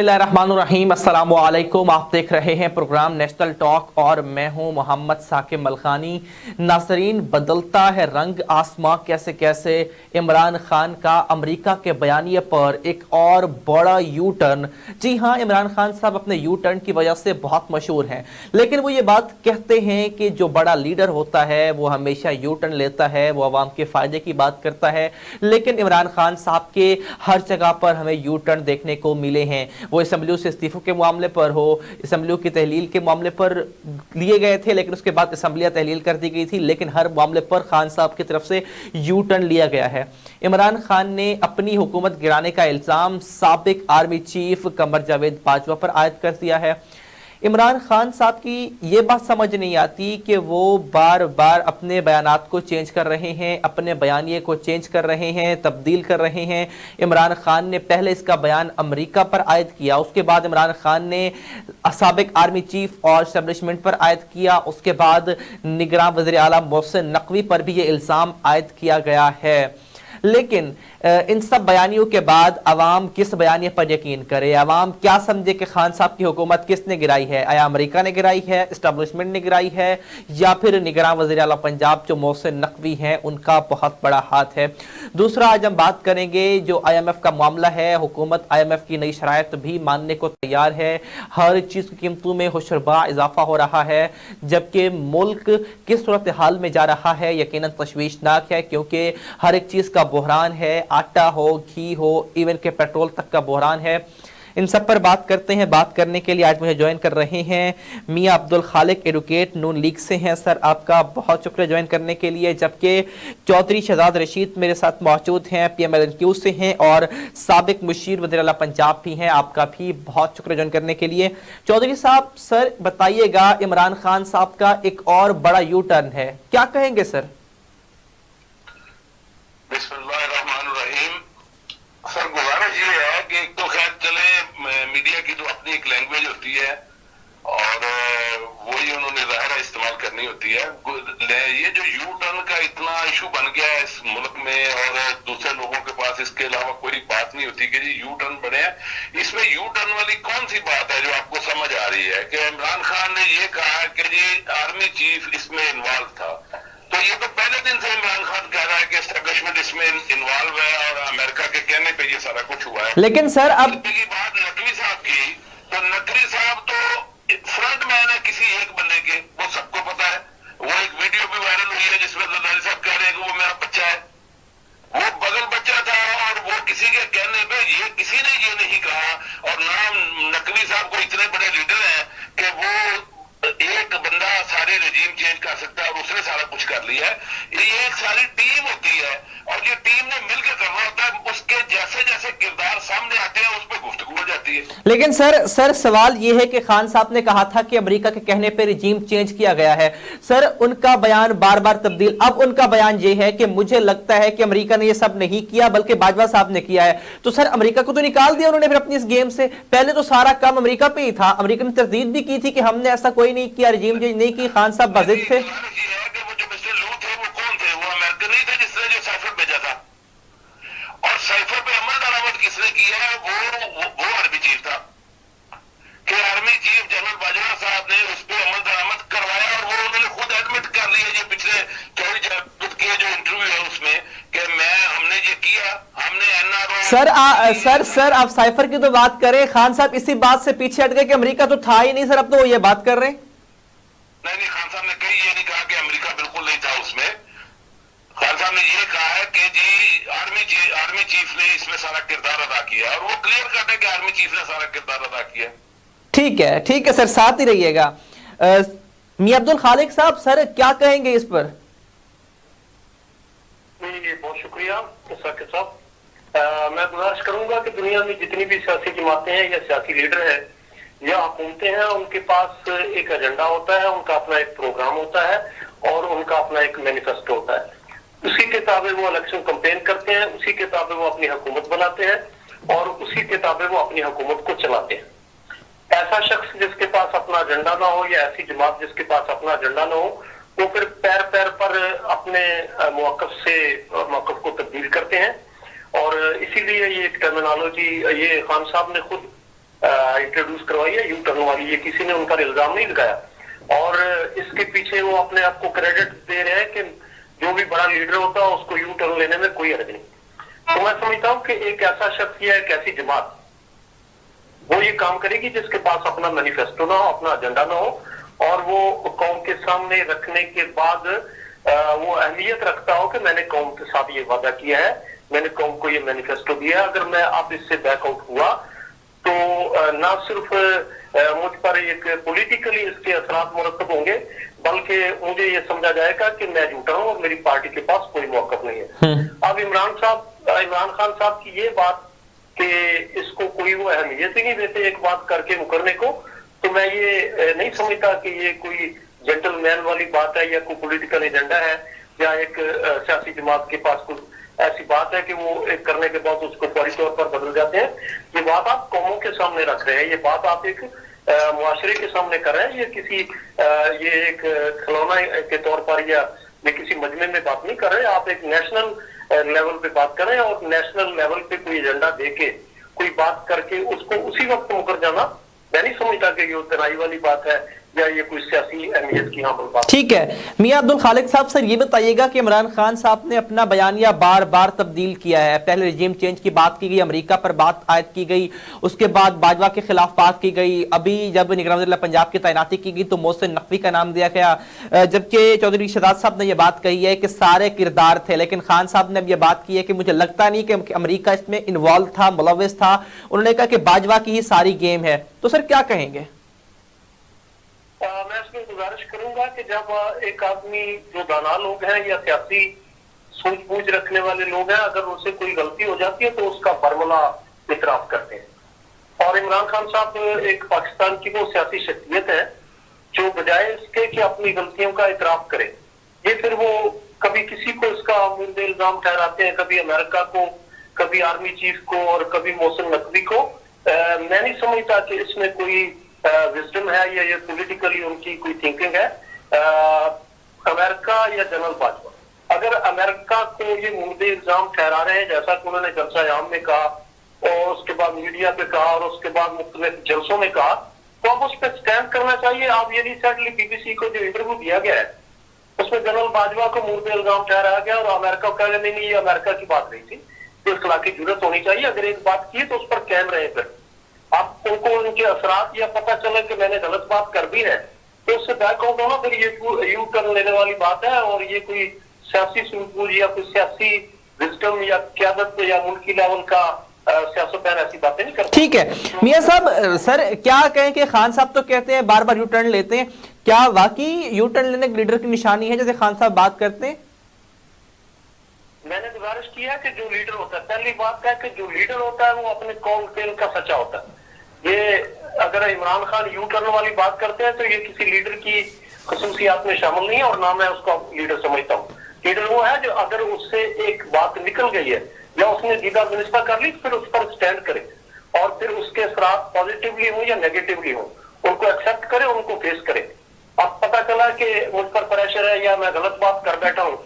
बिस्मिल्लाहिर्रहमानिर्रहीम, अस्सलाम वालेकुम। आप देख रहे हैं प्रोग्राम नेशनल टॉक और मैं हूं मोहम्मद साकिब मलखानी। नाजरीन, बदलता है रंग आसमां कैसे कैसे। इमरान खान का अमेरिका के बयानिए पर एक और बड़ा यू टर्न। जी हां, इमरान खान साहब अपने यू टर्न की वजह से बहुत मशहूर हैं, लेकिन वो ये बात कहते हैं कि जो बड़ा लीडर होता है वो हमेशा यू टर्न लेता है, वो अवाम के फायदे की बात करता है। लेकिन इमरान खान साहब के हर जगह पर हमें यू टर्न देखने को मिले हैं। वो असम्बलियों से इस्तीफों के मामले पर हो, असम्बलियों की तहलील के मामले पर लिए गए थे, लेकिन उसके बाद असम्बलियां तहलील कर दी गई थी, लेकिन हर मामले पर खान साहब की तरफ से यू टर्न लिया गया है। इमरान खान ने अपनी हुकूमत गिराने का इल्जाम साबिक आर्मी चीफ कमर जावेद बाजवा पर आयद कर दिया है। इमरान खान साहब की ये बात समझ नहीं आती कि वो बार बार अपने बयानात को चेंज कर रहे हैं, अपने बयानिए को चेंज कर रहे हैं, तब्दील कर रहे हैं। इमरान खान ने पहले इसका बयान अमेरिका पर आयद किया, उसके बाद इमरान खान ने साबिक आर्मी चीफ और एस्टेब्लिशमेंट पर आयद किया, उसके बाद निगरान वज़ीर आला मोहसिन नकवी पर भी ये इल्ज़ाम आयद किया गया है। लेकिन इन सब बयानियों के बाद अवाम किस बयानिए पर यकीन करे? अवाम क्या समझे कि खान साहब की हुकूमत किसने गिराई है? आया अमेरिका ने गिराई है, एस्टेब्लिशमेंट ने गिराई है, या फिर निगरान वज़ीर आला पंजाब जो मोहसिन नकवी हैं उनका बहुत बड़ा हाथ है? दूसरा, आज हम बात करेंगे जो IMF का मामला है। हुकूमत IMF की नई शराइत भी मानने को तैयार है। हर चीज़ की कीमतों में होशरबा इजाफा हो रहा है, जबकि मुल्क किस सूरत हाल में जा रहा है यकीनन तशवीशनाक है, क्योंकि हर एक चीज़ का बहरान है। आटा हो, घी हो, इवन के पेट्रोल तक का बहरान है। इन सब पर बात करते हैं। बात करने के लिए आज मुझे ज्वाइन कर रहे हैं मियां अब्दुल खालिक, एडवोकेट, नून लीग से हैं। सर, आपका बहुत शुक्रिया ज्वाइन करने के लिए। जबकि चौधरी शहजाद रशीद मेरे साथ मौजूद हैं, PMLNQ से हैं, और साबिक मुशीर वज़ीर आला पंजाब भी हैं। आपका भी बहुत शुक्रिया ज्वाइन करने के लिए। चौधरी साहब, सर बताइएगा, इमरान खान साहब का एक और बड़ा यू टर्न है, क्या कहेंगे सर? सर, गुजारिश ये है कि एक तो खैर चले, मीडिया की तो अपनी एक लैंग्वेज होती है और वही उन्होंने ज़ाहिर इस्तेमाल करनी होती है। ये जो यू टर्न का इतना इशू बन गया है इस मुल्क में और दूसरे लोगों के पास इसके अलावा कोई बात नहीं होती कि जी यू टर्न बने हैं। इसमें यू टर्न वाली कौन सी बात है जो आपको समझ आ रही है कि इमरान खान ने ये कहा कि जी आर्मी चीफ इसमें इन्वॉल्व था? तो ये तो पहले दिन से इमरान खान कह रहा है कि एस्टेब्लिशमेंट इसमें इन्वॉल्व है और अमेरिका के कहने पे ये सारा कुछ हुआ है। लेकिन सर, अब की बात नकवी साहब की, तो नकवी साहब तो फ्रंट मैन है किसी एक बंदे के, वो सबको पता है। वो एक वीडियो भी वायरल हुई है जिसमें जरदारी साहब कह रहे हैं कि वो मेरा बच्चा है, वो बगल बच्चा था, और वो किसी के कहने पे ये किसी ने ये नहीं कहा। और नाम नकवी साहब को इतने बड़े लीडर हैं कि वो एक बंदा सारे रजीम चेंज कर सकता है और उसने सारा कुछ कर लिया है। ये एक सारी टीम होती है और ये टीम ने मिलकर करना होता है। उसके जैसे जैसे किरदार सामने आते हैं उस पर गुफ्तगू हो जाती है। लेकिन सर सवाल ये है कि खान साहब ने कहा था कि अमेरिका के कहने पे रजीम चेंज किया गया है। सर, उनका बयान बार बार तब्दील। अब उनका बयान ये है कि मुझे लगता है कि अमेरिका ने ये सब नहीं किया बल्कि बाजवा साहब ने किया है। तो सर, अमेरिका को तो निकाल दिया उन्होंने फिर अपनी इस गेम से। पहले तो सारा काम अमेरिका पे ही था। अमेरिका ने तरदीद भी की थी कि हमने ऐसा कोई नहीं किया, रजीम चेंज नहीं की। खान साहब बाजिद थे। और साइफर पे अमल दरामद किसने किया है? वो आर्मी चीफ था कि आर्मी चीफ जनरल बाजवा साहब ने उस पर अमल दरामद करवाया और वो उन्होंने खुद एडमिट कर लिया ये पिछले चौधरी जावेद के जो इंटरव्यू है उसमें कि हमने ये किया, हमने NRO। सर आप साइफर की तो बात करें, खान साहब इसी बात से पीछे हट गए कि अमेरिका तो था ही नहीं। सर, अब तो वो ये बात कर रहे हैं। नहीं, खान साहब ने कहीं ये नहीं कहा कि अमेरिका बिल्कुल नहीं था उसमें। खान साहब ने ये कहा है कि जी आर्मी चीफ ने इसमें सारा किरदार अदा किया, और वो क्लियर करते हैं कि आर्मी चीफ ने सारा किरदार अदा किया। ठीक है सर, साथ ही रहिएगा। मियां अब्दुल खालिक साहब, सर क्या कहेंगे इस पर? बहुत शुक्रिया साकिब साहब। मैं गुजारिश करूंगा कि दुनिया में जितनी भी सियासी जमातें हैं या सियासी लीडर हैं या हुकूमतें हैं, उनके पास एक एजेंडा होता है, उनका अपना एक प्रोग्राम होता है और उनका अपना एक मैनिफेस्टो होता है। उसी के ताबे वो इलेक्शन कैंपेन करते हैं, उसी के ताबे वो अपनी हुकूमत बनाते हैं और उसी के ताबे वो अपनी हुकूमत को चलाते हैं। ऐसा शख्स जिसके पास अपना एजेंडा ना हो या ऐसी जमात जिसके पास अपना एजेंडा ना हो, वो फिर पैर पैर पर अपने मौक़िफ़ को तब्दील करते हैं। और इसीलिए ये एक टर्मिनोलॉजी ये खान साहब ने खुद इंट्रोड्यूस करवाई है, यू टर्न वाली, ये किसी ने उन पर इल्जाम नहीं लगाया। और इसके पीछे वो अपने आप को क्रेडिट दे रहे हैं कि जो भी बड़ा लीडर होता है उसको यू टर्न लेने में कोई हर्ज नहीं। तो मैं समझता हूँ कि एक ऐसा शख्स या एक ऐसी जमात वो ये काम करेगी जिसके पास अपना मैनिफेस्टो ना हो, अपना एजेंडा ना हो, और वो कौम के सामने रखने के बाद वो अहमियत रखता हो कि मैंने कौम के साथ ये वादा किया है, मैंने कौम को ये मैनिफेस्टो दिया है, अगर मैं अब इससे बैकआउट हुआ तो ना सिर्फ मुझ पर एक पॉलिटिकली इसके असरात मुरतब होंगे, बल्कि मुझे ये समझा जाएगा कि मैं झूठा हूं और मेरी पार्टी के पास कोई मौकफ नहीं है। अब इमरान खान साहब की ये बात कि इसको कोई वो अहमियत ही नहीं देते एक बात करके मुकरने को, तो मैं ये नहीं समझता कि ये कोई जेंटलमैन वाली बात है या कोई पॉलिटिकल एजेंडा है या एक सियासी जमात के पास कुछ ऐसी बात है कि वो एक करने के बाद उसको फौरी तौर पर बदल जाते हैं। ये बात आप कौमों के सामने रख रहे हैं, ये बात आप एक मुआशरे के सामने कर रहे हैं, ये किसी ये एक खिलौना के तौर पर या ये किसी मजमे में बात नहीं कर रहे, आप एक नेशनल लेवल पे बात कर रहे हैं, और नेशनल लेवल पे कोई एजेंडा देके कोई बात करके उसको उसी वक्त मुकर जाना, मैं नहीं समझता कि ये तनाई वाली बात है या ये कोई सियासी अहमियत की यहाँ पर बात। ठीक है मियां अब्दुल खालिक साहब, सर ये बताइएगा कि इमरान खान साहब ने अपना बयानिया बार बार तब्दील किया है। पहले रिजीम चेंज की बात की गई, अमेरिका पर बात आयद की गई, उसके बाद बाजवा के खिलाफ बात की गई, अभी जब निगरान वज़ीर पंजाब की तैनाती की गई तो मोहसिन नकवी का नाम दिया गया, जबकि चौधरी शहजाद साहब ने यह बात कही है कि सारे किरदार थे, लेकिन खान साहब ने अब यह बात की है कि मुझे लगता नहीं कि अमेरिका इसमें इन्वॉल्व था, मुलविस था। उन्होंने कहा कि बाजवा की ही सारी गेम है। तो सर क्या कहेंगे? मैं इसमें गुजारिश करूंगा कि जब एक आदमी जो दाना लोग हैं या सियासी सूझबूझ रखने वाले लोग हैं, अगर उनसे कोई गलती हो जाती है तो उसका बरमला इतराफ करते हैं। और इमरान खान साहब एक पाकिस्तान की वो सियासी शख्सियत है जो बजाय इसके कि अपनी गलतियों का इतराफ करे, ये फिर वो कभी किसी को इसका मुद्दे इल्जाम ठहराते हैं, कभी अमेरिका को, कभी आर्मी चीफ को और कभी मोहसिन नकवी को। मैं नहीं समझता कि इसमें कोई विजडम है या ये पॉलिटिकली उनकी कोई थिंकिंग है। अमेरिका या जनरल बाजवा अगर अमेरिका को ये मुद्दे इल्जाम ठहरा रहे हैं, जैसा कि उन्होंने जलसा आम में कहा और उसके बाद मीडिया पे कहा और उसके बाद मुख्तलिफ जलसों में कहा, तो अब उस पर स्टैंड करना चाहिए। आप ये रिसेंटली बीबीसी को जो इंटरव्यू दिया गया है उसमें जनरल बाजवा को मुद्दे इल्जाम ठहराया गया और अमेरिका कह रहे नहीं, ये अमेरिका की बात नहीं थी, तो इखलाकी जरूरत होनी चाहिए। अगर एक बात की तो उस पर कायम रहे। फिर अब उनको उनके असरात या पता चले कि मैंने गलत बात कर दी है तो उससे बैकआउट होना फिर ये यू टर्न लेने वाली बात है। और ये कोई सियासी सूझबूझ या कोई सियासी विजडम या क़यादत या मुल्की लेवल का सियासतदान ऐसी बातें नहीं करते। ठीक है मियां साहब, सर क्या कहें कि खान साहब तो कहते हैं बार बार यू टर्न लेते हैं, क्या वाकई यू टर्न लेने लीडर की निशानी है जैसे खान साहब बात करते हैं? मैंने गुजारिश किया कि जो लीडर होता है, पहली बात है कि जो लीडर होता है वो अपने कौल फेल का सच्चा होता है। ये अगर इमरान खान यू टर्न वाली बात करते हैं तो ये किसी लीडर की खसूसियात में शामिल नहीं है और ना मैं उसको लीडर समझता हूँ। लीडर वो है जो अगर उससे एक बात निकल गई है या उसने दीदा दुनिस्ता कर ली फिर उस पर स्टैंड करे और फिर उसके असरात पॉजिटिवली हो या नेगेटिवली हो उनको एक्सेप्ट करे, उनको फेस करे। अब पता चला कि मुझ पर प्रेशर है या मैं गलत बात कर बैठा हूँ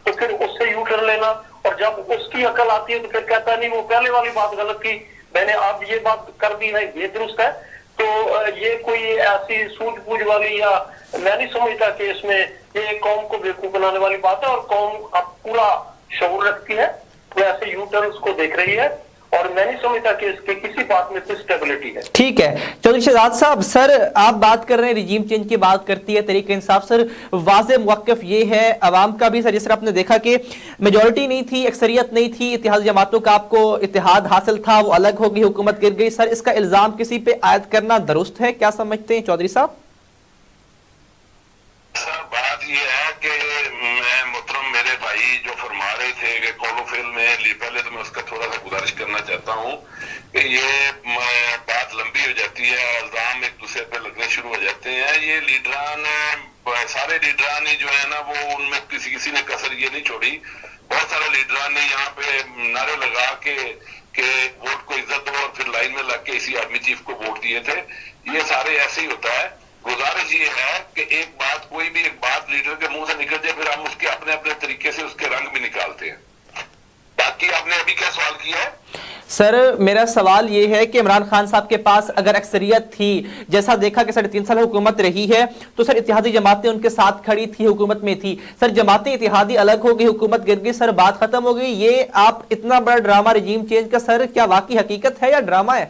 तो फिर उससे यू टर्न लेना, और जब उसकी अकल आती है तो फिर कहता नहीं वो पहले वाली बात गलत थी, मैंने अब ये बात कर दी है, ये दुरुस्त है। तो ये कोई ऐसी सूझबूझ वाली या मैं नहीं समझता कि इसमें ये कौम को बेवकूफ बनाने वाली बात है। और कौम अब पूरा शऊर रखती है, वो ऐसे यू टर्न को देख रही है और मैं नहीं समझता कि इसके किसी बात में कोई स्टेबिलिटी है। ठीक है चौधरी शहजाद साहब, सर आप बात कर रहे हैं रिजीम चेंज की बात करती है तहरीक इंसाफ, सर वाज़ेह मौक़िफ़ ये है अवाम का भी, सर जिस तरह आपने देखा कि मेजॉरिटी नहीं थी, अक्सरियत नहीं थी, इत्तेहाद जमातों का आपको इत्तेहाद हासिल था, वो अलग हो गई, हुकूमत गिर गई। सर इसका इल्जाम किसी पे आयद करना दुरुस्त है, क्या समझते हैं चौधरी साहब? बात यह है कि मैं मुहतरम मेरे भाई जो फरमा रहे थे कि कॉलोफेल में, पहले तो मैं उसका थोड़ा सा गुजारिश करना चाहता हूँ कि ये बात लंबी हो जाती है, इल्जाम एक दूसरे पे लगने शुरू हो जाते हैं। ये लीडरान, सारे लीडरान जो है ना वो उनमें किसी ने कसर ये नहीं छोड़ी। बहुत सारे लीडरान ने यहाँ पे नारे लगा के वोट को इज्जत दो और फिर लाइन में लग के इसी आर्मी चीफ को वोट दिए थे। ये सारे ऐसे ही होता है। गुजारिश ये है कि एक बात, कोई भी एक बात लीडर के मुंह से निकल जाए फिर हम उसके अपने अपने तरीके से उसके रंग भी निकालते हैं। बाकी आपने अभी क्या सवाल किया है? सर मेरा सवाल ये है कि इमरान खान साहब के पास अगर अक्सरियत थी, जैसा देखा कि 3.5 साल हुकूमत रही है, तो सर इत्तेहादी जमातें उनके साथ खड़ी थी, हुकूमत में थी। सर जमातें इत्तेहादी अलग हो गई, हुकूमत गिर गई, सर बात खत्म हो गई। ये आप इतना बड़ा ड्रामा रजीम चेंज का, सर क्या वाकई हकीकत है या ड्रामा है?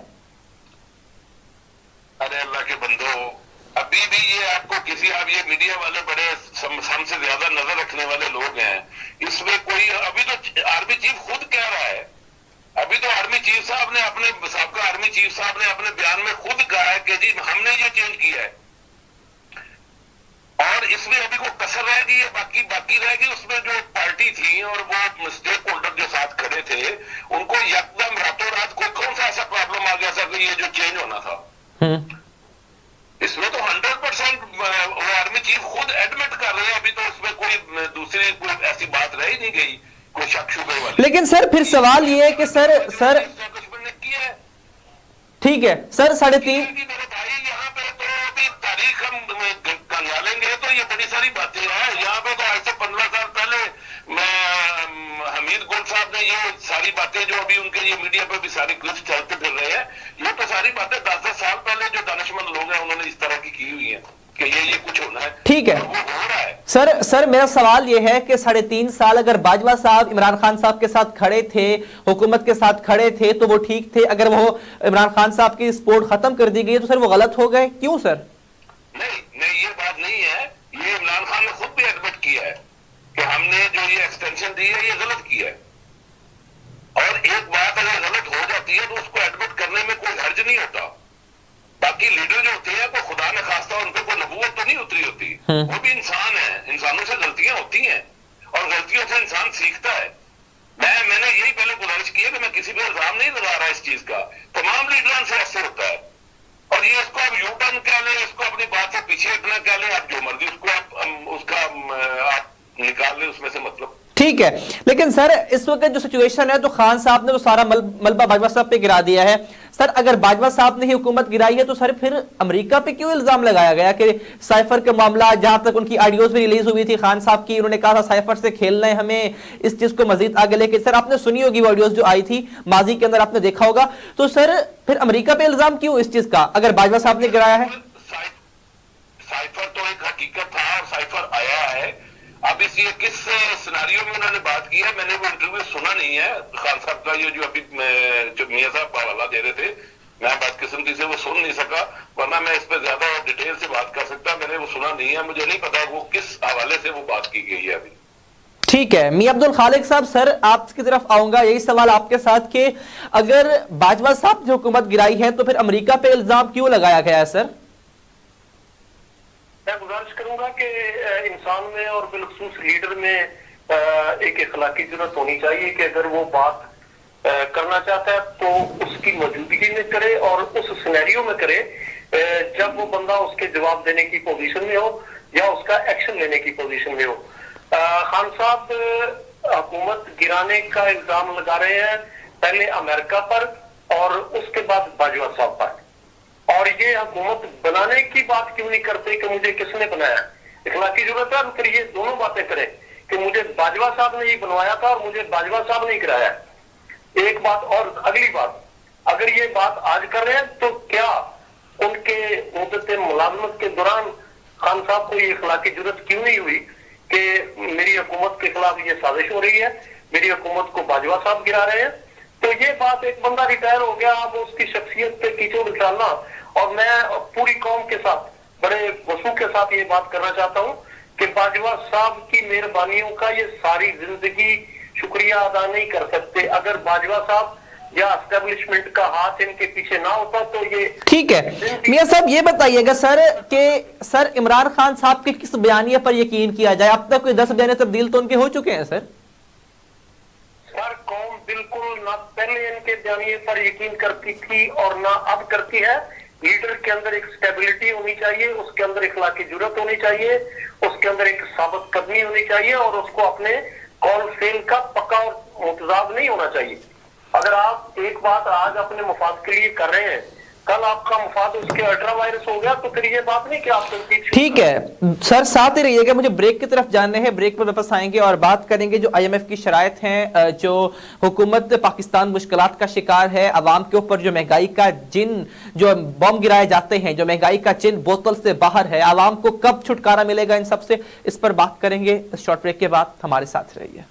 अरे अल्लाह के बंदो, अभी भी ये आपको किसी, आप ये मीडिया वाले बड़े हमसे ज्यादा नजर रखने वाले लोग हैं, इसमें कोई, अभी तो आर्मी चीफ खुद कह रहा है, अभी तो आर्मी चीफ साहब ने अपने साबका आर्मी चीफ साहब ने अपने बयान में खुद कहा है कि जी हमने ये चेंज किया है, और इसमें अभी को कसर रह गई है, बाकी रह गई उसमें जो पार्टी थी और वो स्टेक होल्डर जो साथ खड़े थे, उनको यकदम रातों रात कोई कौन सा ऐसा प्रॉब्लम आ गया था कि ये जो चेंज होना था। इसमें तो 100% वो आर्मी चीफ खुद एडमिट कर रहे हैं, अभी तो उसमें कोई दूसरी कोई ऐसी बात रह ही नहीं गई, कोई शक शुबे वाली। लेकिन सर फिर सवाल ये है कि सर ने किया है, ठीक है सर, 3.5 मेरे भाई यहाँ पे तो अभी तारीख हम कंगालेंगे तो ये बड़ी सारी बातें हैं। यहाँ पे तो आज से 15 साल पहले हमीद गुल साहब ने ये सारी बातें जो अभी उनके ये मीडिया पे भी सारी क्लिप्स चलते फिर रहे हैं, ये तो सारी बातें 10-10 साल पहले जो दानिशमंद लोग हैं उन्होंने इस तरह की हुई है कि ये कुछ होना है। ठीक है, वो हो रहा है। सर मेरा सवाल यह है कि 3.5 साल अगर बाजवा साहब इमरान खान साहब के साथ खड़े थे, हुकूमत के साथ खड़े थे, तो वो ठीक थे। अगर वो इमरान खान साहब की सपोर्ट खत्म कर दी गई तो सर वो गलत हो गए, क्यों सर? नहीं ये बात नहीं है, ये इमरान खान ने खुद भी एडमिट किया है कि हमने जो ये एक्सटेंशन दी है ये गलत किया है, और एक बात अगर गलत हो जाती है तो उसको एडमिट करने में कोई हर्ज नहीं होता। बाकी लीडर जो होते हैं वो खुदा ने खास्ता उन पर कोई नबूवत तो नहीं उतरी होती, वो भी इंसान है, इंसानों से गलतियां होती हैं और गलतियों से इंसान सीखता है। मैंने यही पहले गुजारिश की है कि मैं किसी पे इल्जाम नहीं लगा रहा इस चीज का, तमाम लीडरों से ऐसे होता है, और ये इसको आप यू टर्न कह लें, इसको अपनी बात से पीछे हटना कह लें, आप जो मर्जी उसको आप निकाल लें उसमें से मतलब। ठीक है, लेकिन सर इस वक्त जो सिचुएशन है तो खान साहब ने तो सारा मलबा बाजवा साहब पे गिरा दिया है। सर अगर बाजवा साहब ने ही हुकूमत गिराई है तो सर फिर अमेरिका पे क्यों इल्जाम लगाया गया कि साइफर का मामला, जहां तक उनकी ऑडियोज भी रिलीज हुई थी खान साहब की, उन्होंने कहा था साइफर से खेलना है हमें, इस चीज को मजीद आगे लेके। सर आपने सुनी होगी वो ऑडियोज जो आई थी माजी के अंदर, आपने देखा होगा, तो सर फिर अमेरिका पे इल्जाम क्यों इस चीज का, अगर बाजवा साहब ने गिराया है? साइफर तो एक हकीकत था और साइफर आया है। अब इस ये किस सिनारियो में उन्होंने बात की है, मैंने वो इंटरव्यू सुना नहीं है खान साहब का, ये जो अभी मियां साहब हवाला दे रहे थे, मैं बदकिस्मती से वो सुन नहीं सका, वरना मैं इस पर ज्यादा डिटेल से बात कर सकता। मैंने वो सुना नहीं है, मुझे नहीं पता वो किस हवाले से वो बात की गई है अभी। ठीक है मियां अब्दुल खालिक साहब, सर आपकी तरफ आऊंगा, यही सवाल आपके साथ कि अगर बाजवा साहब ने हुकूमत गिराई है तो फिर अमेरिका पे इल्जाम क्यों लगाया गया है? सर मैं गुजारिश करूंगा कि इंसान में और बिलखसूस लीडर में एक इखलाकी जरूरत होनी चाहिए कि अगर वो बात करना चाहता है तो उसकी मौजूदगी में करे और उस सिनेरियो में करे जब वो बंदा उसके जवाब देने की पोजीशन में हो या उसका एक्शन लेने की पोजीशन में हो। खान साहब हुकूमत गिराने का इल्जाम लगा रहे हैं पहले अमेरिका पर और उसके बाद बाजवा साहब पर, और ये हुकूमत बनाने की बात क्यों नहीं करते कि मुझे किसने बनाया? इखलाकी जरूरत है फिर ये दोनों बातें करें कि मुझे बाजवा साहब ने ये बनवाया था और मुझे बाजवा साहब ने गिराया। एक बात, और अगली बात, अगर ये बात आज कर रहे हैं तो क्या उनके मुद्दत मुलाजमत के दौरान खान साहब को ये इखलाकी जरूरत क्यों नहीं हुई कि मेरी हुकूमत के खिलाफ ये साजिश हो रही है, मेरी हुकूमत को बाजवा साहब गिरा रहे हैं? तो ये बात, एक बंदा रिटायर हो गया, अब उसकी शख्सियत पे कीचड़ डालना, और मैं पूरी कौम के साथ बड़े वसूख के साथ ये बात करना चाहता हूँ कि बाजवा साहब की मेहरबानियों का ये सारी जिंदगी शुक्रिया अदा नहीं कर सकते। अगर बाजवा साहब या एस्टेब्लिशमेंट का हाथ इनके पीछे ना होता तो ये ठीक है। मियां साहब ये बताइएगा सर कि सर इमरान खान साहब के किस बयानिया पर यकीन किया जाए? अब तक कोई 10 बयान तब्दील तो उनके हो चुके हैं सर। सर कौम बिल्कुल ना पहले इनके बयानिए पर यकीन करती थी और ना अब करती है। लीडर के अंदर एक स्टेबिलिटी होनी चाहिए, उसके अंदर इखलाकी जुर्रत होनी चाहिए, उसके अंदर एक साबित कदमी होनी चाहिए और उसको अपने कॉल फेल का पक्का और मुतजाद नहीं होना चाहिए। अगर आप एक बात आज अपने मुफाद के लिए कर रहे हैं, कल आपका मुफाद उसके अल्ट्रा वायरस हो गया तो फिर ये बात नहीं कि आप ठीक है सर, साथ ही रहिएगा, मुझे ब्रेक की तरफ जानने हैं, ब्रेक पर वापस आएंगे और बात करेंगे जो IMF की शराइत हैं, जो हुकूमत पाकिस्तान मुश्किलात का शिकार है, अवाम के ऊपर जो महंगाई का जिन जो बम गिराए जाते हैं, जो महंगाई का जिन बोतल से बाहर है, अवाम को कब छुटकारा मिलेगा इन सब से, इस पर बात करेंगे शॉर्ट ब्रेक के बाद। हमारे साथ रहिए।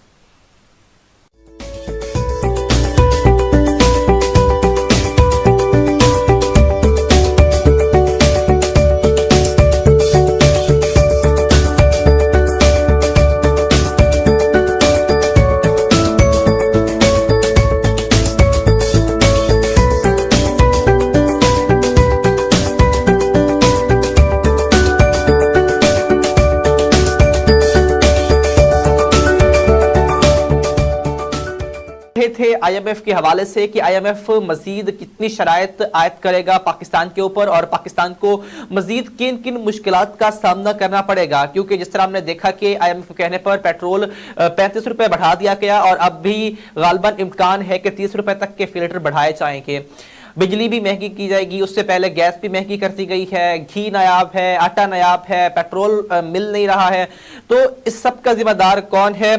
थे IMF के हवाले से कि IMF मजीद कितनी शराइत आयद करेगा पाकिस्तान के ऊपर और पाकिस्तान को मजीद किन किन मुश्किलात का सामना करना पड़ेगा, क्योंकि जिस तरह हमने देखा कि IMF के कहने पर पेट्रोल 35 रुपए बढ़ा दिया गया और अब भी गालबन इम्कान है कि 30 रुपए तक के फिल्टर बढ़ाए जाएंगे। बिजली भी महंगी की जाएगी, उससे पहले गैस भी महंगी कर दी गई है, घी नायाब है, आटा नायाब है, पेट्रोल मिल नहीं रहा है, तो इस सब का जिम्मेदार कौन है?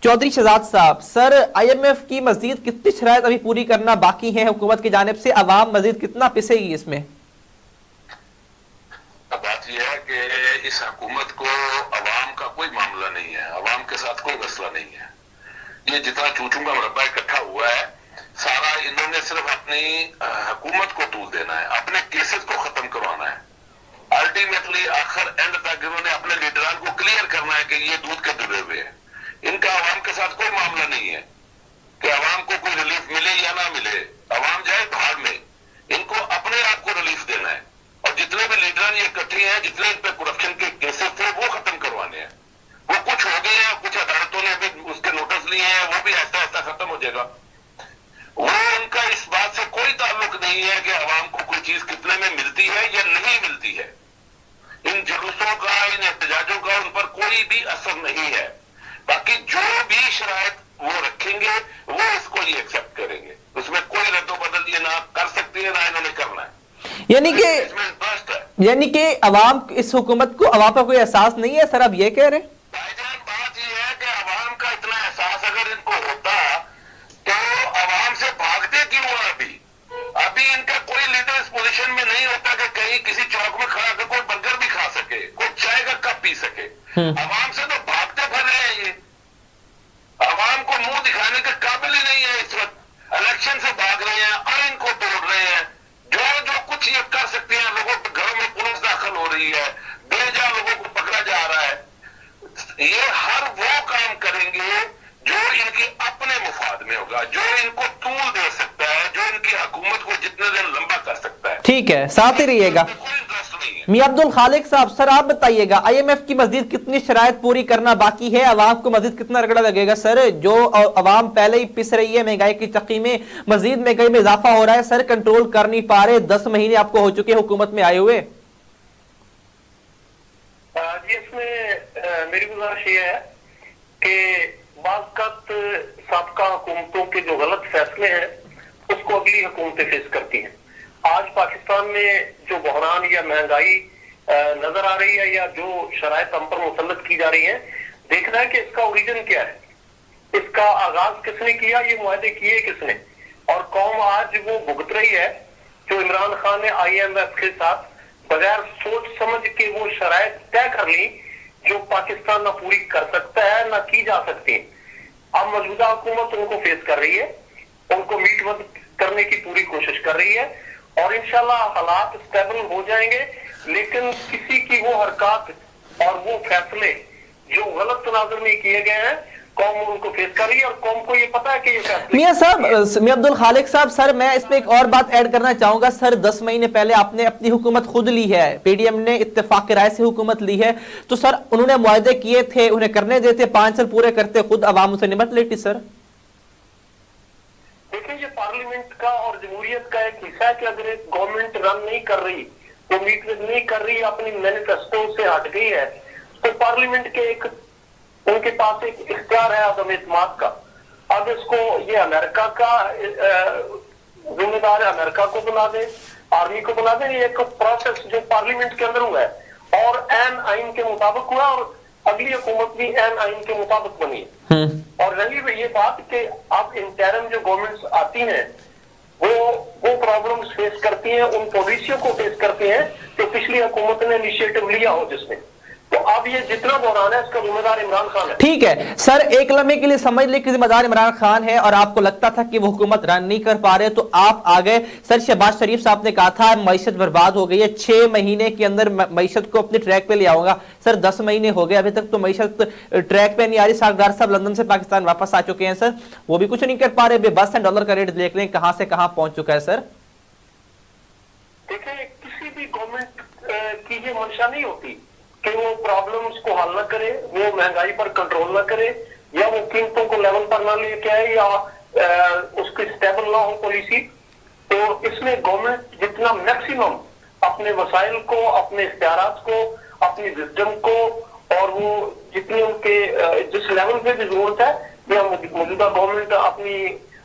चौधरी शहजाद साहब, सर IMF की मजीद कितनी शराइत अभी पूरी करना बाकी है हुकूमत की जानिब से, अवाम मजीद कितना पिसेगी इसमें? बात यह है कि इस हुकूमत को अवाम का कोई मामला नहीं है, अवाम के साथ कोई मसला नहीं है। ये जितना चूचू का मुरब्बा इकट्ठा हुआ है सारा इन्होंने सिर्फ अपनी हुकूमत को तूल देना है, अपने केसेस को खत्म करवाना है। अल्टीमेटली आखिर एंड तक इन्होंने अपने लीडरान को क्लियर करना है कि ये दूध के दुबे हुए हैं। इनका अवाम के साथ कोई मामला नहीं है कि अवाम को कोई रिलीफ मिले या ना मिले, अवाम जाए भाड़ में, इनको अपने आप को रिलीफ देना है। और जितने भी लीडर ये इकट्ठे हैं, जितने इन पे करप्शन के केसेस थे वो खत्म करवाने हैं। वो कुछ हो गए हैं, कुछ अदालतों ने भी उसके नोटिस लिए हैं, वो भी ऐसा ऐसा खत्म हो जाएगा। वो उनका इस बात से कोई ताल्लुक नहीं है कि अवाम को कोई चीज कितने में मिलती है या नहीं मिलती है। इन जुलूसों का, इन एहतजाजों का उन पर कोई भी असर नहीं है। बाकी जो भी शराइत वो रखेंगे वो इसको ही एक्सेप्ट करेंगे, उसमें कोई रद्दो बदल ये ना कर सकती है ना इन्होंने करना है। यानी कि अवाम इस हुकूमत को, अवाम का कोई एहसास नहीं है सर, आप ये कह रहे हैं? भाईजान बात ये है कि अवाम का इतना एहसास अगर इनको होता तो अवाम से भागते क्यों हैं? अभी इनका कोई लीडर इस पोजीशन में नहीं होता कि कहीं किसी चौक में खड़ा कर कोई बर्गर भी खा सके, कोई चाय का कप पी सके। अवाम से तो भागते फिर रहे हैं। ये अवाम को मुंह दिखाने के काबिल ही नहीं है इस वक्त, इलेक्शन से भाग रहे हैं और इनको तोड़ रहे हैं। जो जो कुछ ये कर सकते हैं, लोगों के घरों में पुलिस दाखिल हो रही है, बेजा लोगों को पकड़ा जा रहा है। ये हर वो काम करेंगे जो इनके अपने मुफाद में होगा, जो इनको तूल दे सकता है, जो इनकी हुकूमत को जितने दिन लंबा कर सकता है। ठीक है, साथ ही रहिएगा। मियां अब्दुल खालिक साहब, सर आप बताइएगा IMF की मजीद कितनी शराइत पूरी करना बाकी है, अवाम को मजीद कितना रगड़ा लगेगा? सर जो अवाम पहले ही पिस रही है महंगाई की चक्की में, मजीद महंगाई में इजाफा हो रहा है, सर कंट्रोल कर नहीं पा रहे, 10 महीने आपको हो चुके हुकूमत में आए हुए। जी इसमें मेरी गुजारिश ये है कि बाज़ साबका हुकूमतों के जो गलत फैसले हैं उसको अगली हुकूमतें फेस करती हैं। आज पाकिस्तान में जो बहरान या महंगाई नजर आ रही है या जो शराइत हम पर मुसल्लत की जा रही है, देखना है कि इसका ओरिजिन क्या है, इसका आगाज किसने किया, ये मुआहदे किए किसने, और कौम आज वो भुगत रही है जो इमरान खान ने IMF के साथ बगैर सोच समझ के वो शराइत तय कर ली जो पाकिस्तान ना पूरी कर सकता है ना की जा सकती। अब मौजूदा हुकूमत उनको फेस कर रही है, उनको मीट मत करने की पूरी कोशिश कर रही है और इंशाल्लाह हालात स्टेबल हो जाएंगे। लेकिन किसी की वो हरकत और वो फैसले जो गलत तनाजुर में किए गए हैं, कौम उनको फेस कर रही है और कौम को ये पता है कि ये फैसले। मियां साहब, मियां अब्दुल खालिक साहब, सर मैं इसमें एक और बात ऐड करना चाहूंगा। सर 10 महीने पहले आपने अपनी हुकूमत खुद ली है, PDM ने इत्तेफाक की राय से हुकूमत ली है, तो सर उन्होंने मुआहदे किए थे, उन्हें करने देते, 5 साल पूरे करते, खुद अवाम उसे निमट लेती। सर देखिए ये पार्लियामेंट का और जमहूरियत का एक हिस्सा है कि अगर एक गवर्नमेंट रन नहीं कर रही, वो मीट नहीं कर रही, अपनी मैनिफेस्टो से हट गई है, तो पार्लियामेंट के एक उनके पास एक इख्तियार है आदम इत्माद का। अब इसको ये अमेरिका का जिम्मेदार है, अमेरिका को बना दे, आर्मी को बुला दें। ये एक प्रोसेस जो पार्लियामेंट के अंदर हुआ है और एन आइन के मुताबिक हुआ और अगली हुकूमत भी एन आइन के मुताबिक बनी है। और रही ये बात कि अब इंटरिम जो गवर्नमेंट्स आती हैं वो प्रॉब्लम्स फेस करती हैं, उन पॉलिसियों को फेस करती हैं जो पिछली हुकूमत ने इनिशिएटिव लिया हो जिसमें। तो अब ये जितना बहरान है इसका जिम्मेदार इमरान खान है। ठीक है सर, एक लम्हे के लिए समझ ले कि जिम्मेदार इमरान खान है और आपको लगता था कि वो हुकूमत रन नहीं कर पा रहे तो आप आ गए। सर शहबाज शरीफ साहब ने कहा था मईशत बर्बाद हो गई है, 6 महीने के अंदर मईशत को अपने ट्रैक पे ले आऊंगा। सर 10 महीने हो गए, अभी तक तो मईशत ट्रैक पे नहीं आ रही। सागदार साहब लंदन से पाकिस्तान वापस आ चुके हैं सर, वो भी कुछ नहीं कर पा रहे। बेबस है, डॉलर का रेट देख लें कहां से कहां पहुंच चुका है। सर देखिए किसी भी गवर्नमेंट की ये मंशा नहीं होती कि वो प्रॉब्लम्स को हल ना करे, वो महंगाई पर कंट्रोल ना करे या वो कीमतों को लेवल पर ना लेके आए या उसकी स्टेबल ना हो पॉलिसी। तो इसमें गवर्नमेंट जितना मैक्सिमम अपने वसाइल को, अपने इख्तियारात को, अपनी विजडम को और वो जितने उनके जिस लेवल पे भी जरूरत है या मौजूदा गवर्नमेंट अपनी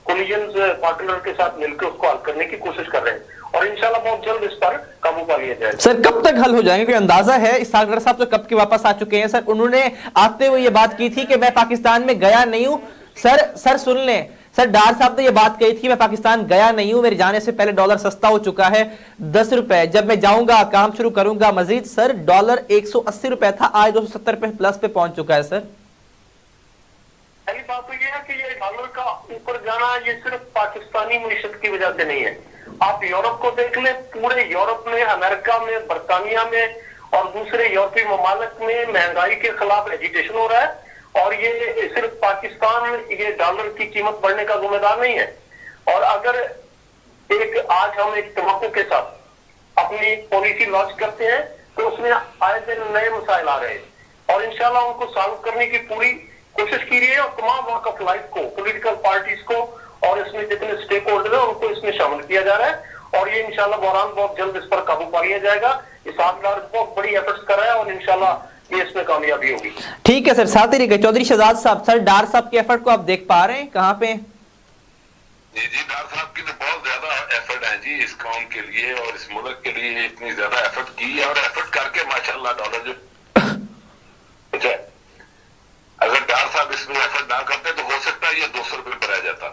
कोलिजन पार्टनर के साथ मिलकर उसको हल करने की कोशिश कर रहे हैं और इंशाल्लाह बहुत जल्द इस पर काबू पा लिया जाएगा। सर कब तक हल हो जाएंगे, कोई अंदाजा है? सागदार साहब तो कब के वापस आ चुके हैं सर, उन्होंने आते हुए ये बात की थी कि मैं पाकिस्तान में गया नहीं हूं। सर सुन लें, सर डार साहब ने ये बात कही थी मैं पाकिस्तान गया नहीं हूं, मेरे जाने से पहले डॉलर सस्ता हो चुका है 10 रुपए, जब मैं जाऊंगा काम शुरू करूंगा मजीद। सर डॉलर 180 रुपए था, आज 270 रुपए प्लस पे पहुंच चुका है। सर पहली बात तो ये है कि ये डॉलर का ऊपर जाना ये सिर्फ पाकिस्तानी मईशत की वजह से नहीं है। आप यूरोप को देख लें, पूरे यूरोप में, अमेरिका में, बरतानिया में और दूसरे यूरोपीय ममालिक में महंगाई के खिलाफ एजिटेशन हो रहा है और ये सिर्फ पाकिस्तान ये डॉलर की कीमत बढ़ने का जिम्मेदार नहीं है। और अगर आज हम एक तवक्को के साथ अपनी पॉलिसी लॉन्च करते हैं तो उसमें आए दिन नए मसाइल आ रहे हैं और इंशाल्लाह उनको सॉल्व करने की पूरी कोशिश की रही है और तमाम वॉक ऑफ लाइफ को, पॉलिटिकल पार्टीज को और इसमें जितने स्टेक होल्डर हैं उनको इसमें शामिल किया जा रहा है और ये इंशाल्लाह बहरान बहुत जल्द इस पर काबू पा लिया जाएगा। इस सागदार बहुत बड़ी एफर्ट्स कर रहा है और इंशाल्लाह ये इसमें कामयाबी होगी। ठीक है सर, साथ ही रहिए। चौधरी शहजाद साहब, सर डार साहब के एफर्ट को आप देख पा रहे हैं कहाँ पे? जी डार साहब की तो बहुत ज्यादा एफर्ट है जी इस कौम के लिए और इस मुल्क के लिए इतनी ज्यादा एफर्ट की है और एफर्ट करके माशाल्लाह डॉलर जो अगर डार साहब इसमें एफर्ट ना करते तो हो सकता है ये 200 रुपए पर रह जाता।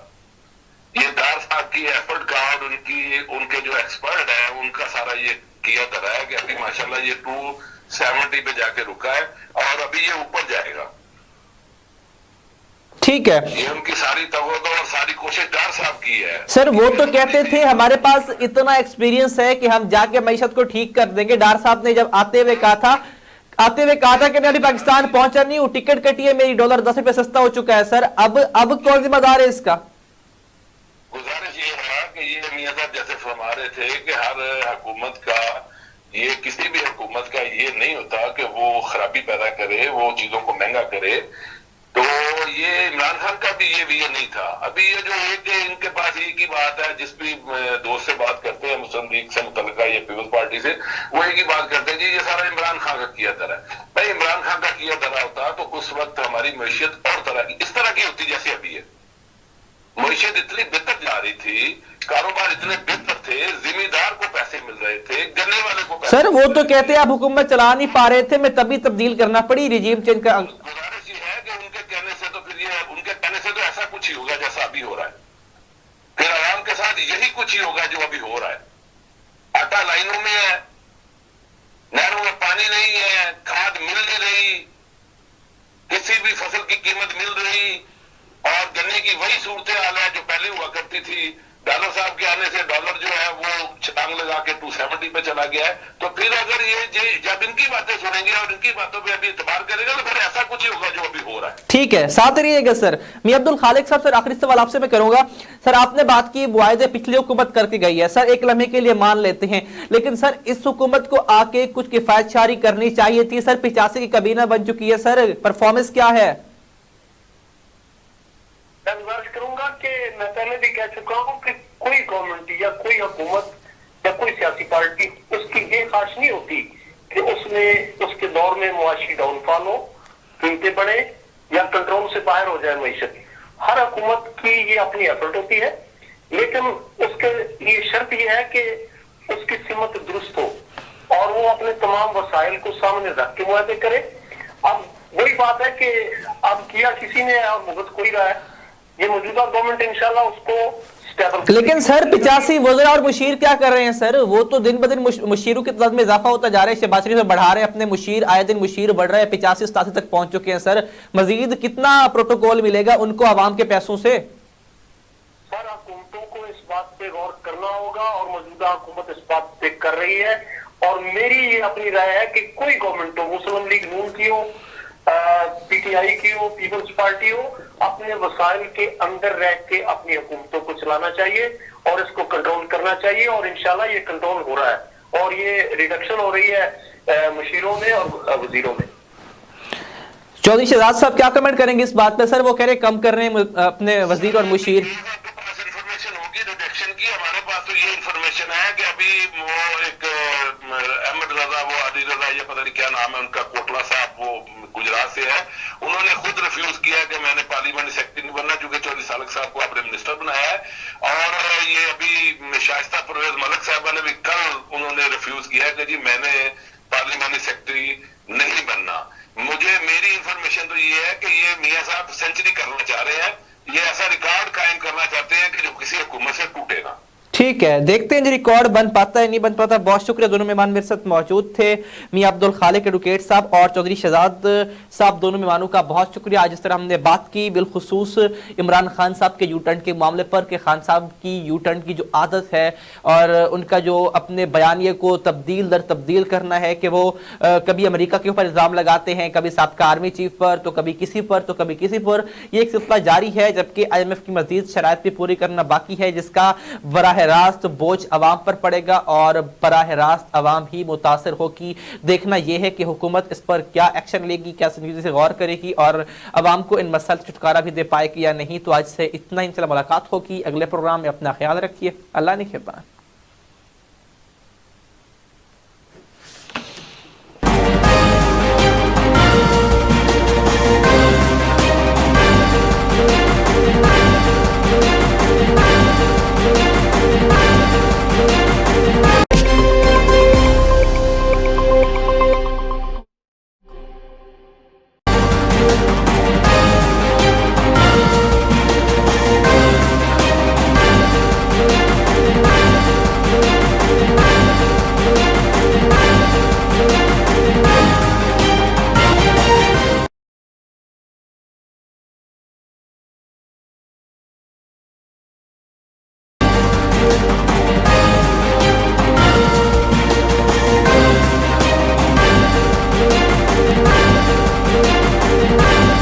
ये डार साहब की एफर्ट का और उनके जो एक्सपर्ट है उनका सारा ये किया धरा है कि अभी माशाल्लाह ये 270 पे जाके रुका है और अभी ये ऊपर जाएगा। ठीक है, ये उनकी सारी तवज्जो और सारी कोशिश डार साहब की है। सर वो तो कहते थे हमारे पास इतना एक्सपीरियंस है कि हम जाके मईशत को ठीक कर देंगे। डार साहब ने जब आते हुए कहा था कि मैं अभी पाकिस्तान पहुंचा नहीं हूं, टिकट कटी है मेरी, डॉलर 10 रुपए सस्ता हो चुका है। सर अब कौन जिम्मेदार है इसका? गुजारिश ये है कि ये मियां साहब जैसे फरमा रहे थे कि हर हुकूमत का ये किसी भी हुकूमत का ये नहीं होता कि वो खराबी पैदा करे, वो चीजों को महंगा करे। तो ये इमरान खान का भी ये विजन नहीं था। अभी ये जो एक इनके पास एक ही बात है, जिस भी दोस्त से बात करते हैं मुस्लिम लीग से मुतल्लिका या पीपल्स पार्टी से, वो एक ही बात करते हैं जी ये सारा इमरान खान का किया धरा है। भाई इमरान खान का किया धरा होता तो उस वक्त हमारी मैशियत और तरह की इस तरह की होती जैसे अभी है। मैशियत इतनी बेहतर जा रही थी, कारोबार इतने बेहतर थे, जिम्मेदार को पैसे मिल रहे थे, गन्ने वाले को पैसे। सर वो तो कहते हैं आप हुकूमत चला नहीं पा रहे थे, मैं तभी तब्दील करना पड़ी, रिजीम चेंज का। गुजारिश ये है कि उनके कहने से तो फिर ये उनके कहने से तो ऐसा कुछ ही होगा जैसा अभी हो रहा है, फिर आवाम के साथ यही कुछ ही होगा जो अभी हो रहा है। आटा लाइनों में है, नहरों में पानी नहीं है, खाद मिल नहीं रही, किसी भी फसल की कीमत मिल रही और गन्ने की वही सूरत हाल है जो पहले हुआ करती थी। डॉलर साहब के आने से डॉलर जो है वो छलांग लगा के 270 पे चला गया है। तो फिर अगर ये जब इनकी बातें सुनेंगे और इनकी बातों पे अभी इतबार करेगा तो फिर ऐसा कुछ ही होगा जो अभी हो रहा है। ठीक है, साथ रहिएगा सर। मियां अब्दुल खालिक साहब, सर आखिरी सवाल आपसे मैं करूंगा। सर आपने बात की मुआवजे पिछली हुकूमत करके गई है, सर एक लम्हे के लिए मान लेते हैं, लेकिन सर इस हुकूमत को आके कुछ किफायतशारी करनी चाहिए थी। सर 85 की कबीना बन चुकी है, सर परफॉर्मेंस क्या है? मैं गुजारिश करूंगा कि मैं पहले भी कह चुका हूं कि कोई गवर्नमेंट या कोई हुकूमत या कोई सियासी पार्टी उसकी ये ख्वाहिश नहीं होती कि उसके दौर में मुआशी डाउनफॉल हो, कीमतें बढ़े या कंट्रोल से बाहर हो जाए मईशत। हर हुकूमत की ये अपनी एफर्ट होती है, लेकिन उसके लिए शर्त यह है कि उसकी सिमत दुरुस्त हो और वो अपने तमाम वसाइल को सामने रख के मुआहदे करे। अब वही बात है कि अब किया किसी ने और भुगत कोई रहा है, ये मौजूदा गवर्नमेंट इंशाल्लाह उसको स्टेबल। लेकिन सर 85 वज़रा और मुशीर क्या कर रहे हैं सर? वो तो दिन ब दिन मुशीरों की तादाद में इजाफा होता जा रहा है, शहबाज शरीफ बढ़ा रहे हैं अपने मुशीर, आए दिन मुशीर बढ़ रहे हैं, 85-87 तक पहुंच चुके हैं सर। मजीद कितना प्रोटोकॉल मिलेगा उनको आवाम के पैसों से? सर हुकूमतों को इस बात पे गौर करना होगा और मौजूदा हुकूमत इस बात पे कर रही है। और मेरी ये अपनी राय है कि कोई गवर्नमेंट हो, मुस्लिम लीग नून की हो, पीटीआई की हो, पीपल्स पार्टी हो, अपने वसाइल के अंदर रह के अपनी हुकूमतों को चलाना चाहिए और इसको कंट्रोल करना चाहिए। और इंशाल्लाह ये कंट्रोल हो रहा है और ये रिडक्शन हो रही है मुशीरों में और वजीरों में। चौधरी शहजाद साहब क्या कमेंट करेंगे इस बात पे? सर वो कह रहे कम कर रहे हैं अपने वजीर और मुशीर। इन्फॉर्मेशन होगी रिडक्शन की, हमारे पास तो ये इन्फॉर्मेशन है कि अभी वो एक अहमद रजा, वो अली रजा, ये पता नहीं क्या नाम है उनका, कोटला साहब, वो गुजरात से है, उन्होंने खुद रिफ्यूज किया कि मैंने पार्लियामेंट सेक्रेटरी नहीं बनना, चूंकि चौधरी सालक साहब को आपने मिनिस्टर बनाया है। और ये अभी शाइस्ता परवेज मलिक साहबा ने भी कल उन्होंने रिफ्यूज किया कि जी मैंने पार्लियामेंट सेक्रेटरी नहीं बनना। मुझे मेरी इंफॉर्मेशन तो ये है कि ये मियां साहब सेंचुरी करना चाह रहे हैं, ये ऐसा रिकॉर्ड कायम करना चाहते हैं कि जो किसी हुकूमत से टूटे ना। ठीक है, देखते हैं जो रिकॉर्ड बन पाता है नहीं बन पाता। बहुत शुक्रिया, दोनों मेहमान मेरे साथ मौजूद थे, मियां अब्दुल खालिक एडवोकेट साहब और चौधरी शहजाद साहब, दोनों मेहमानों का बहुत शुक्रिया। आज इस तरह हमने बात की बिलखुसूस इमरान खान साहब के यू टर्न के मामले पर कि खान साहब की यू टर्न की जो आदत है और उनका जो अपने बयानिए को तब्दील दर तब्दील करना है कि वो कभी अमेरिका के ऊपर इल्ज़ाम लगाते हैं, कभी साबका आर्मी चीफ पर, तो कभी किसी पर, तो कभी किसी पर। ये एक सिलसिला जारी है, जबकि IMF की मजीद शराइत भी पूरी करना बाकी है, जिसका बराह रास्त बोझ अवाम पर पड़ेगा और बराह रास्त अवाम ही मुतासर होगी। देखना यह है कि हुकूमत इस पर क्या एक्शन लेगी, क्या संजीदगी से गौर करेगी और अवाम को इन मसाइल से छुटकारा भी दे पाएगी या नहीं। तो आज से इतना ही, इंशाल्लाह मुलाकात होगी अगले प्रोग्राम में। अपना ख्याल रखिए, अल्लाह ने खेपान।